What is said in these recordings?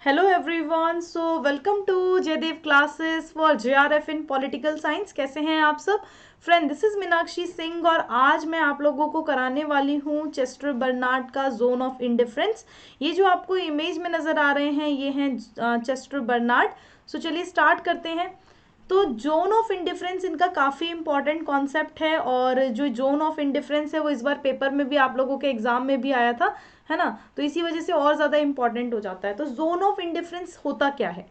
Hello everyone, so welcome to Jaydev classes for JRF in Political Science। कैसे हैं आप सब friend? This is Meenakshi Singh और आज मैं आप लोगों को कराने वाली हूँ चेस्टर बर्नार्ड का जोन ऑफ इंडिफरेंस। ये जो आपको इमेज में नज़र आ रहे हैं ये हैं चेस्टर बर्नार्ड। सो चलिए स्टार्ट करते हैं। तो जोन ऑफ इंडिफरेंस इनका काफ़ी इंपॉर्टेंट कॉन्सेप्ट है और जो जोन ऑफ इंडिफरेंस है वो इस बार पेपर में भी आप लोगों के एग्जाम में भी आया था, है ना। तो इसी वजह से और ज़्यादा इंपॉर्टेंट हो जाता है। तो जोन ऑफ इंडिफरेंस होता क्या है?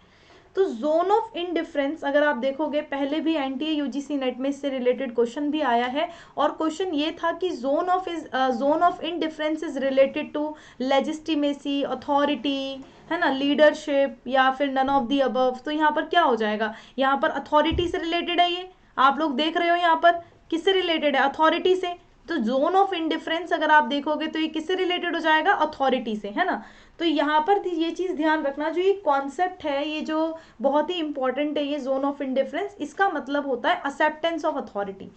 तो जोन ऑफ इनडिफरेंस अगर आप देखोगे पहले भी एनटीए यूजीसी नेट में इससे रिलेटेड क्वेश्चन भी आया है और क्वेश्चन ये था कि zone of indifference is related to legitimacy, authority, है ना, लीडरशिप या फिर नन ऑफ दी अबव। तो यहाँ पर क्या हो जाएगा? यहाँ पर अथॉरिटी से रिलेटेड है। ये आप लोग देख रहे हो यहाँ पर किससे रिलेटेड है? अथॉरिटी से। तो जोन ऑफ इंडिफरेंस अगर आप देखोगे तो ये किससे रिलेटेड हो जाएगा? अथॉरिटी से, है ना। तो यहाँ पर ये चीज़ ध्यान रखना, जो ये कॉन्सेप्ट है ये जो बहुत ही इंपॉर्टेंट है, ये जोन ऑफ इंडिफरेंस, इसका मतलब होता है एक्सेप्टेंस ऑफ अथॉरिटी।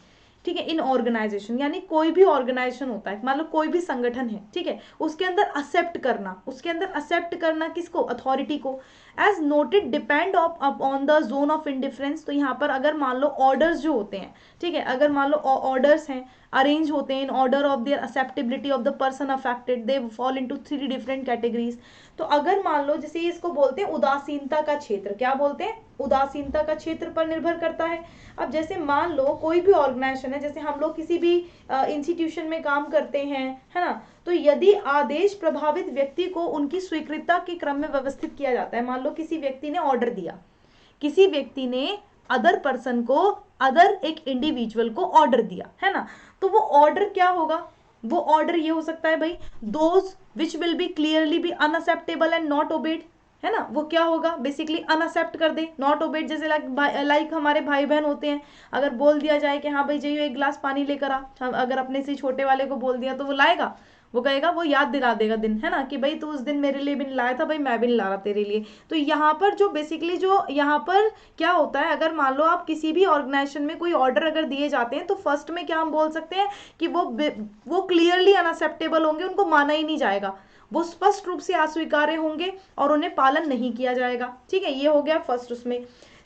ठीक है, इन ऑर्गेनाइजेशन, यानी कोई भी ऑर्गेनाइजेशन होता है, मान लो कोई भी संगठन है, ठीक है, उसके अंदर एक्सेप्ट करना, उसके अंदर एक्सेप्ट करना किसको? अथॉरिटी को। As noted depend on the zone of indifference. तो यहाँ पर अगर मान लो ऑर्डर्स जो होते हैं, ठीक है, अगर मान लो ऑर्डर्स हैं, अरेंज होते हैं in order of their acceptability of the person affected, they fall into 3 different categories. तो अगर मान लो जैसे इसको बोलते हैं उदासीनता का क्षेत्र, क्या बोलते हैं? उदासीनता का क्षेत्र पर निर्भर करता है। अब जैसे मान लो कोई भी ऑर्गेनाइजेशन है, जैसे हम लोग किसी भी इंस्टीट्यूशन में काम करते हैं, है ना, तो यदि आदेश प्रभावित व्यक्ति को उनकी स्वीकृति के क्रम में व्यवस्थित किया जाता है। मान लो किसी व्यक्ति ने ऑर्डर दिया, किसी व्यक्ति ने अदर पर्सन को, अदर एक इंडिविजुअल को ऑर्डर दिया, है ना, तो वो ऑर्डर क्या होगा? वो ऑर्डर ये हो सकता है भाई, those which will be clearly be unacceptable and not obeyed, है ना। वो क्या होगा? बेसिकली अनअक्सेप्ट कर दे, नॉट ओबेड। जैसे लाइक हमारे भाई बहन होते हैं, अगर बोल दिया जाए कि हाँ भाई जाइयो एक गिलास पानी लेकर आ, अगर अपने से छोटे वाले को बोल दिया तो वो लाएगा? वो कहेगा, वो याद दिला देगा दिन, है ना, कि भाई तू उस दिन मेरे लिए भी नहीं लाया था, भाई मैं भी नहीं ला रहा तेरे लिए। तो यहाँ पर जो बेसिकली जो यहाँ पर क्या होता है, अगर मान लो आप किसी भी ऑर्गेनाइजेशन में कोई ऑर्डर अगर दिए जाते हैं तो फर्स्ट में क्या हम बोल सकते हैं कि वो क्लियरली अनअक्सेप्टेबल होंगे, उनको माना ही नहीं जाएगा, वो स्पष्ट रूप से अस्वीकार्य होंगे और उन्हें पालन नहीं किया जाएगा। ठीक है, ये हो गया फर्स्ट उसमें।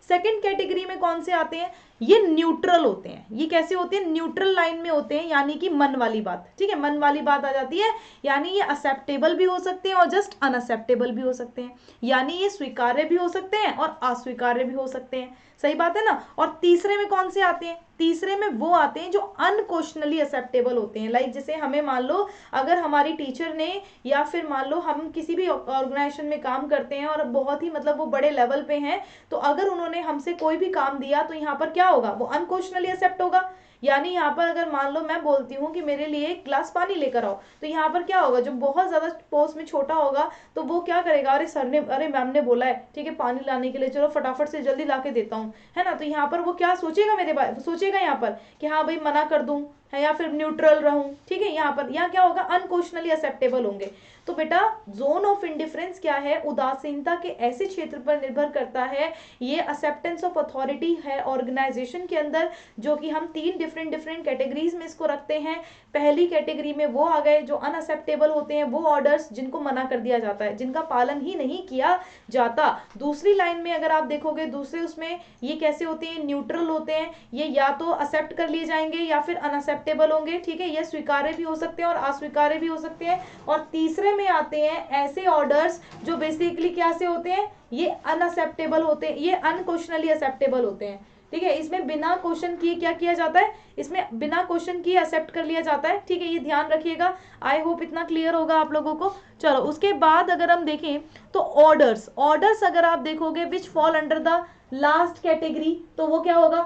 सेकंड कैटेगरी में कौन से आते हैं? ये न्यूट्रल होते हैं। ये कैसे होते हैं? न्यूट्रल लाइन में होते हैं, यानी कि मन वाली बात। ठीक है, मन वाली बात आ जाती है, यानी ये एक्सेप्टेबल भी हो सकते हैं और जस्ट अनअक्सेप्टेबल भी हो सकते हैं, यानी ये स्वीकार्य भी हो सकते हैं और अस्वीकार्य भी हो सकते हैं। सही बात है ना। और तीसरे में कौन से आते हैं? तीसरे में वो आते हैं जो अनक्वेश्चनली एक्सेप्टेबल होते हैं। लाइक जैसे हमें मान लो अगर हमारी टीचर ने, या फिर मान लो हम किसी भी ऑर्गेनाइजेशन में काम करते हैं और बहुत ही मतलब वो बड़े लेवल पे हैं, तो अगर उन्होंने हमसे कोई भी काम दिया तो यहाँ पर क्या होगा? वो अनक्वेश्चनली एक्सेप्ट होगा। यानी यहाँ पर अगर मान लो मैं बोलती हूँ कि मेरे लिए एक ग्लास पानी लेकर आओ, तो यहाँ पर क्या होगा? जो बहुत ज्यादा पोस्ट में छोटा होगा तो वो क्या करेगा? अरे सर ने, अरे मैम ने बोला है, ठीक है, पानी लाने के लिए, चलो फटाफट से जल्दी ला के देता हूँ, है ना। तो यहाँ पर वो क्या सोचेगा? मेरे बारे सोचेगा यहाँ पर कि हाँ भाई मना कर दूं, है, या फिर न्यूट्रल रहूं। ठीक है, यहाँ पर यहाँ क्या होगा? अनक्वेश्चनली एक्सेप्टेबल होंगे। तो बेटा जोन ऑफ इंडिफरेंस क्या है? उदासीनता के ऐसे क्षेत्र पर निर्भर करता है। ये एक्सेप्टेंस ऑफ अथॉरिटी है ऑर्गेनाइजेशन के अंदर, जो कि हम 3 डिफरेंट कैटेगरीज में इसको रखते हैं। पहली कैटेगरी में वो आ गए जो अनअक्सेप्टेबल होते हैं, वो ऑर्डर्स जिनको मना कर दिया जाता है, जिनका पालन ही नहीं किया जाता। दूसरी लाइन में अगर आप देखोगे, दूसरे उसमें ये कैसे होते हैं? न्यूट्रल होते हैं। ये या तो एक्सेप्ट कर लिए जाएंगे या फिर अनअक्सेप्टेबल होंगे। ठीक है, ये स्वीकार्य भी हो सकते हैं और अस्वीकार्य भी हो सकते हैं। और तीसरे में आते हैं ऐसे ऑर्डर्स जो बेसिकली क्या से होते हैं? ये अनअक्सेप्टेबल होते हैं, ये अनक्वेश्चनली एक्सेप्टेबल होते हैं। ठीक है, इसमें बिना क्वेश्चन किए क्या किया जाता है? इसमें बिना क्वेश्चन किए एक्सेप्ट कर लिया जाता है। ठीक है, ये ध्यान रखिएगा। आई होप इतना क्लियर होगा आप लोगों को। चलो उसके बाद अगर हम देखें तो ऑर्डर्स अगर आप देखोगे विच fall under the last category, तो वो क्या होगा?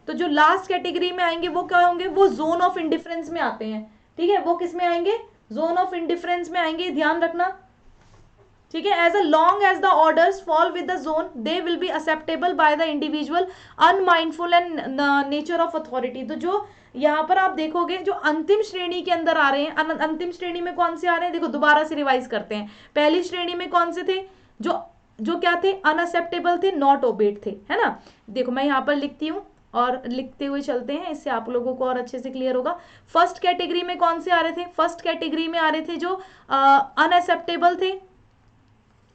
तो जो लास्ट कैटेगरी में आएंगे वो क्या होंगे? वो जोन ऑफ इंडिफरेंस में आते हैं। ठीक है, वो किस में आएंगे? जोन ऑफ इंडिफरेंस में आएंगे, ध्यान रखना। ठीक है, as a long as the orders fall with the zone, they will be acceptable by the individual, unmindful and nature of authority. तो जो यहाँ पर आप देखोगे जो अंतिम श्रेणी के अंदर आ रहे हैं, अंतिम श्रेणी में कौन से आ रहे हैं? देखो दोबारा से रिवाइज करते हैं। पहली श्रेणी में कौन से थे? जो जो क्या थे? अनअक्सेप्टेबल थे, नॉट ओबेड थे, है ना। देखो मैं यहाँ पर लिखती हूँ, और लिखते हुए चलते हैं, इससे आप लोगों को और अच्छे से क्लियर होगा। फर्स्ट कैटेगरी में कौन से आ रहे थे? फर्स्ट कैटेगरी में आ रहे थे जो अनएक्सेप्टेबल थे,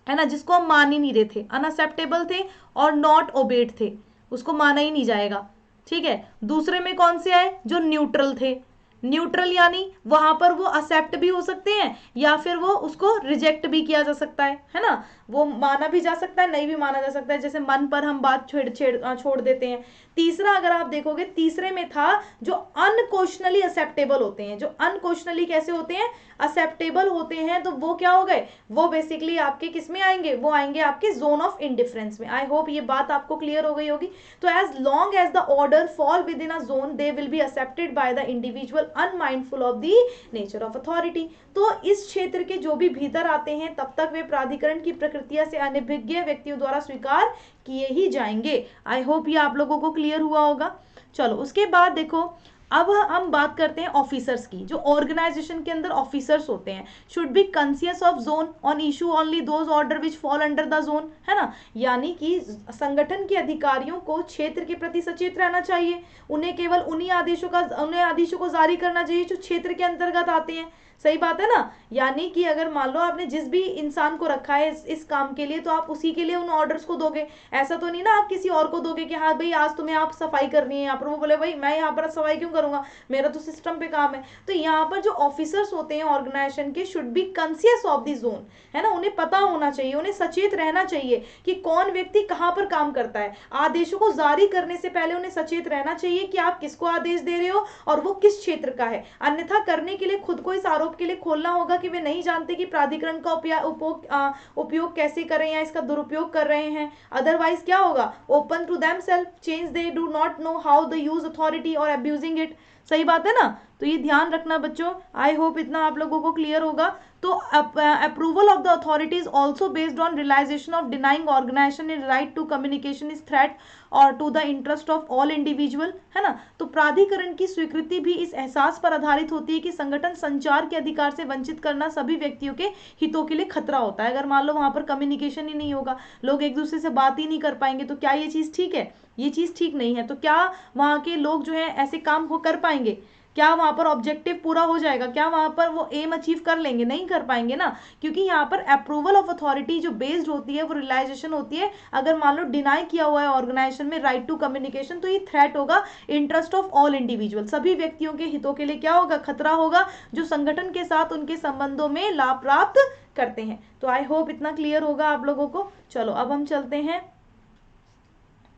है ना, जिसको हम मान ही नहीं रहे थे, अनएक्सेप्टेबल थे और नॉट ओबेड थे, उसको माना ही नहीं जाएगा, ठीक है। दूसरे में कौन से आए? जो न्यूट्रल थे। न्यूट्रल यानी वहां पर वो एक्सेप्ट भी हो सकते हैं या फिर वो उसको रिजेक्ट भी किया जा सकता है ना, वो माना भी जा सकता है, नहीं भी माना जा सकता है, जैसे मन पर हम बात छोड़ देते हैं। तीसरा अगर आप देखोगे, तीसरे में था जो अनक्वेश्चनली एक्सेप्टेबल होते हैं। जो अनक्वेश्चनली कैसे होते हैं? एक्सेप्टेबल होते हैं, तो वो क्या हो गए? वो बेसिकली आपके किस में आएंगे? वो आएंगे आपके जोन ऑफ इंडिफरेंस में। आई होप ये बात आपको क्लियर हो गई होगी। तो as long as the order fall within a zone, they will be accepted by the individual unmindful of the nature of authority. तो इस क्षेत्र के जो भी भीतर आते हैं तब तक वे प्राधिकरण की प्रकृतिया से अनभिज्ञ व्यक्तियों द्वारा स्वीकार किए ही जाएंगे। आई होप ये आप लोगों को क्लियर हुआ होगा। चलो उसके बाद देखो, अब हम बात करते हैं ऑफिसर्स की। जो ऑर्गेनाइजेशन के अंदर ऑफिसर्स होते हैं should be conscious of zone on issue only those order which fall under the zone, है ना, यानी कि संगठन के अधिकारियों को क्षेत्र के प्रति सचेत रहना चाहिए। उन्हें केवल उन्हीं आदेशों को जारी करना चाहिए जो क्षेत्र के अंतर्गत आते हैं। सही बात है ना। यानी कि अगर मान लो आपने जिस भी इंसान को रखा है इस काम के लिए, तो आप उसी के लिए उन ऑर्डर्स को दोगे। ऐसा तो नहीं ना आप किसी और को दोगे कि हाँ भाई आज तुम्हें आप सफाई करनी है यहाँ पर, वो बोले भाई मैं यहाँ पर सफाई क्यों करूंगा, मेरा तो सिस्टम पे काम है। तो यहाँ पर जो ऑफिसर्स होते हैं ऑर्गेनाइजेशन के should be conscious of the zone, है ना, उन्हें पता होना चाहिए, उन्हें सचेत रहना चाहिए कि कौन व्यक्ति कहाँ पर काम करता है। आदेशों को जारी करने से पहले उन्हें सचेत रहना चाहिए कि आप किसको आदेश दे रहे हो और वो किस क्षेत्र का है। अन्यथा करने के लिए खुद को इस आरोप के लिए खोलना होगा कि वे नहीं जानते कि प्राधिकरण का उपयोग कैसे करें या इसका दुरुपयोग कर रहे हैं। अदरवाइज क्या होगा? Open to themselves change, they do not know how the use authority और अब्यूजिंग इट। सही बात है ना। तो ये ध्यान रखना बच्चों। आई होप इतना आप लोगों को क्लियर होगा। तो approval of the authority is also based on realisation of denying organisation in right to communication is threat और to the interest of all individual, है ना। तो प्राधिकरण की स्वीकृति भी इस एहसास पर आधारित होती है कि संगठन संचार के अधिकार से वंचित करना सभी व्यक्तियों के हितों के लिए खतरा होता है। अगर मान लो वहां पर कम्युनिकेशन ही नहीं होगा, लोग एक दूसरे से बात ही नहीं कर पाएंगे, तो क्या ये चीज ठीक है? ये चीज ठीक नहीं है। तो क्या वहां के लोग जो है ऐसे काम हो कर पाएंगे? क्या वहां पर ऑब्जेक्टिव पूरा हो जाएगा? क्या वहां पर वो एम अचीव कर लेंगे? नहीं कर पाएंगे ना, क्योंकि यहाँ पर अप्रूवल ऑफ अथॉरिटी जो बेस्ड होती है वो रियलाइजेशन होती है। अगर मान लो डिनाई किया हुआ है ऑर्गेनाइजेशन में राइट टू कम्युनिकेशन, तो ये थ्रेट होगा इंटरेस्ट ऑफ ऑल इंडिविजुअल, सभी व्यक्तियों के हितों के लिए क्या होगा? खतरा होगा, जो संगठन के साथ उनके संबंधों में लाभ प्राप्त करते हैं। तो आई होप इतना क्लियर होगा आप लोगों को। चलो अब हम चलते हैं,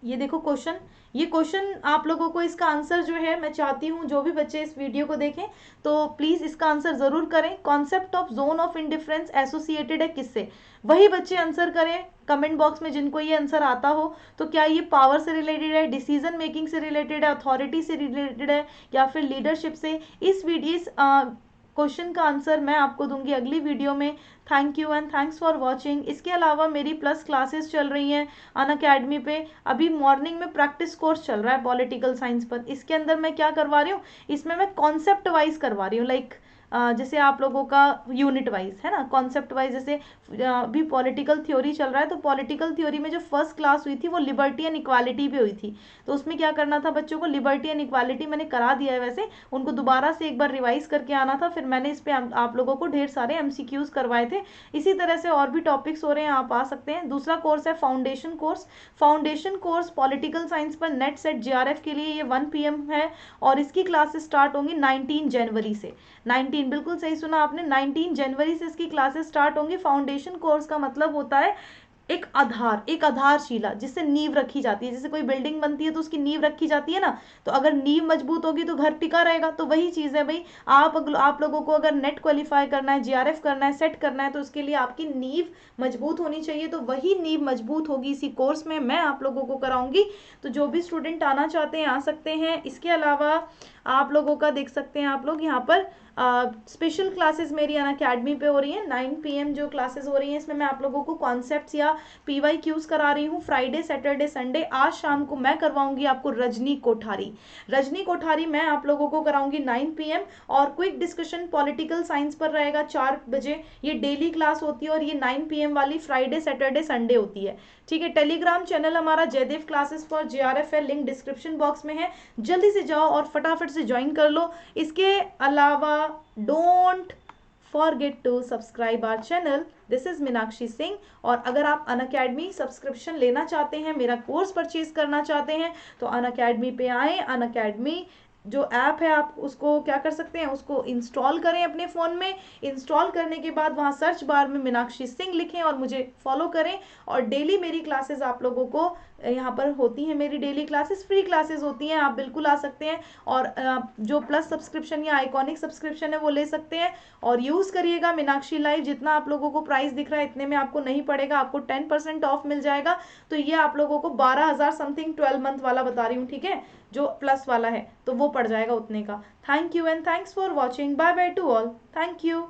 ये देखो क्वेश्चन, ये क्वेश्चन आप लोगों को इसका आंसर जो है, मैं चाहती हूँ जो भी बच्चे इस वीडियो को देखें तो प्लीज इसका आंसर जरूर करें। Concept of zone of indifference associated है किससे? वही बच्चे आंसर करें कमेंट बॉक्स में जिनको ये आंसर आता हो। तो क्या ये पावर से रिलेटेड है, डिसीजन मेकिंग से रिलेटेड है, अथॉरिटी से रिलेटेड है, या फिर लीडरशिप से? इस क्वेश्चन का आंसर मैं आपको दूंगी अगली वीडियो में। Thank you and thanks for watching. इसके अलावा मेरी प्लस क्लासेस चल रही हैं अनअकैडमी पे। अभी मॉर्निंग में प्रैक्टिस कोर्स चल रहा है पॉलिटिकल साइंस पर। इसके अंदर मैं क्या करवा रही हूँ, इसमें मैं कॉन्सेप्ट वाइज करवा रही हूँ, लाइक जैसे आप लोगों का यूनिट वाइज है ना, कॉन्सेप्ट वाइज। जैसे अभी पॉलिटिकल थ्योरी चल रहा है, तो पॉलिटिकल थ्योरी में जो फर्स्ट क्लास हुई थी वो लिबर्टी एंड इक्वालिटी पे हुई थी। तो उसमें क्या करना था बच्चों को, लिबर्टी एंड इक्वालिटी मैंने करा दिया है, वैसे उनको दोबारा से एक बार रिवाइज करके आना था। फिर मैंने इस पे आप लोगों को ढेर सारे MCQs करवाए थे। इसी तरह से और भी टॉपिक्स हो रहे हैं, आप आ सकते हैं। दूसरा कोर्स है foundation course. Foundation course political science पर नेट सेट JRF के लिए ये 1 PM है और इसकी क्लासेस स्टार्ट होंगी 19 जनवरी से। 19, बिल्कुल सही सुना आपने, 19 जनवरी से इसकी क्लासेस स्टार्ट होंगी। फाउंडेशन कोर्स का मतलब होता है एक आधार, एक आधारशिला जिससे नींव रखी जाती है। जैसे कोई बिल्डिंग बनती है तो उसकी नींव रखी जाती है ना, तो अगर नींव मजबूत होगी तो घर टिका रहेगा। तो वही चीज है भाई, आप लोगों को अगर नेट क्वालिफाई करना है, JRF करना है, सेट करना है, तो उसके लिए आपकी नींव मजबूत होनी चाहिए। तो वही नींव मजबूत होगी इसी कोर्स में, मैं आप लोगों को कराऊंगी। तो जो भी स्टूडेंट आना चाहते हैं आ सकते हैं। इसके अलावा आप लोगों का देख सकते हैं आप लोग यहाँ पर स्पेशल क्लासेस मेरी अनअकैडमी पे हो रही हैं 9 PM जो क्लासेस हो रही हैं इसमें मैं आप लोगों को कॉन्सेप्ट्स या PYQs करा रही हूँ फ्राइडे सैटरडे संडे। आज शाम को मैं करवाऊंगी आपको रजनी कोठारी मैं आप लोगों को कराऊंगी 9 PM। और क्विक डिस्कशन पॉलिटिकल साइंस पर रहेगा 4 बजे। ये डेली क्लास होती है और ये 9 PM वाली फ्राइडे सैटरडे संडे होती है। ठीक है, टेलीग्राम चैनल हमारा जयदेव क्लासेस फॉर JRF है, लिंक डिस्क्रिप्शन बॉक्स में है, जल्दी से जाओ और फटाफट से ज्वाइन कर लो। इसके अलावा don't forget to subscribe our channel. This is Meenakshi Singh. और अगर आप अनअकैडमी सब्सक्रिप्शन लेना चाहते हैं, मेरा कोर्स परचेज करना चाहते हैं, तो अनअकैडमी पे आए। अनअकैडमी जो ऐप है आप उसको क्या कर सकते हैं, उसको इंस्टॉल करें अपने फ़ोन में। इंस्टॉल करने के बाद वहाँ सर्च बार में मीनाक्षी सिंह लिखें और मुझे फॉलो करें। और डेली मेरी क्लासेस आप लोगों को यहाँ पर होती हैं, मेरी डेली क्लासेस फ्री क्लासेस होती हैं, आप बिल्कुल आ सकते हैं। और जो प्लस सब्सक्रिप्शन या आइकॉनिक सब्सक्रिप्शन है वो ले सकते हैं। और यूज़ करिएगा मीनाक्षी लाइव, जितना आप लोगों को प्राइस दिख रहा है इतने में आपको नहीं पड़ेगा, आपको 10% ऑफ मिल जाएगा। तो ये आप लोगों को 12,000 समथिंग 12 मंथ वाला बता रही हूँ, ठीक है, जो प्लस वाला है तो वो पड़ जाएगा उतने का। Thank you and thanks for watching. Bye bye to all. Thank you.